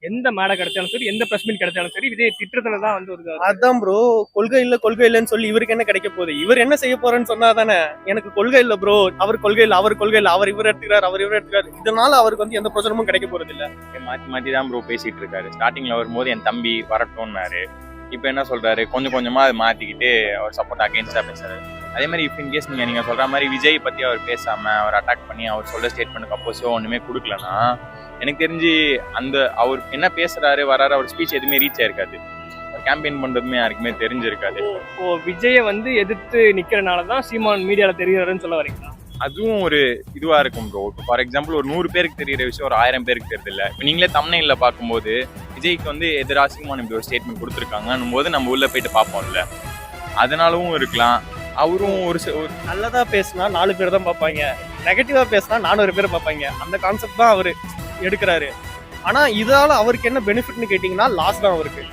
எந்த மேடை கிடைச்சாலும் சரி, எந்த பிரஸ் மீட் கிடைச்சாலும் சரி, விஜய் திட்டுறதுல தான் வந்து ஒரு அதான் ப்ரோ, கொள்கை இல்லன்னு சொல்லி இவருக்கு என்ன கிடைக்க போகுது? இவர் என்ன செய்ய போறேன்னு சொன்னா தானே எனக்கு கொள்கை இல்ல ப்ரோ, அவர் கொள்கை இல்ல, அவர் இவர் எடுத்துக்கிறார், அவர் இவர் எடுத்துக்கிறார். இதனால அவருக்கு வந்து எந்த பிரச்சனமும் கிடைக்க போறது இல்ல. மாத்தி மாத்தி தான் ப்ரோ பேசிட்டு இருக்காரு. ஸ்டார்டிங்ல வரும்போது என் தம்பி வரட்டும்னாரு. இப்போ என்ன சொல்றாரு, கொஞ்சம் கொஞ்சமா அதை மாத்திக்கிட்டு அவர் சப்போர்ட் அகைன்ஸ்டா பேசுறாரு. அதே மாதிரி இஃப் இன்கேஸ் நீங்க சொல்ற மாதிரி விஜய் பத்தி அவர் பேசாம அவர் அட்டாக் பண்ணி அவர் சொல்ற ஸ்டேட்மெண்ட்டுக்கு அப்போஸோ ஒண்ணுமே கொடுக்கலன்னா எனக்கு தெரிஞ்சு அந்த அவர் என்ன பேசுறாரு வராரு அவர் ஸ்பீச் எதுவுமே ரீச் ஆயிருக்காது. கேம்பெயின் பண்றதுமே யாருக்குமே தெரிஞ்சிருக்காது. இப்போ விஜயை வந்து எதிர்த்து நிக்கிறனாலதான் சீமான் மீடியால தெரிகிறாருன்னு சொல்ல வரீங்களா? அதுவும் ஒரு இதுவா இருக்கும் ப்ரோ. இப்போ ஃபார் எக்ஸாம்பிள் ஒரு 100 பேருக்கு தெரியிற விஷயம் ஒரு 1000 பேருக்கு தெரியல. இப்போ நீங்களே தம்ப்நெயில்ல பார்க்கும்போது விஜய்க்கு வந்து எதிராக சீமான் இப்படி ஒரு ஸ்டேட்மெண்ட் கொடுத்துருக்காங்கன்னும் போது நம்ம உள்ள போயிட்டு பார்ப்போம்ல, அதனாலவும் இருக்கலாம். அவரும் ஒரு நல்லதா பேசினா 4 பேர் தான் பார்ப்பாங்க, நெகட்டிவா பேசினா 400 பேர் பார்ப்பாங்க. அந்த கான்செப்ட் தான் அவரு எடுக்கிறாரு. ஆனா இதால அவருக்கு என்ன பெனிஃபிட்னு கேட்டீங்கன்னா லாஸ் தான் அவருக்கு.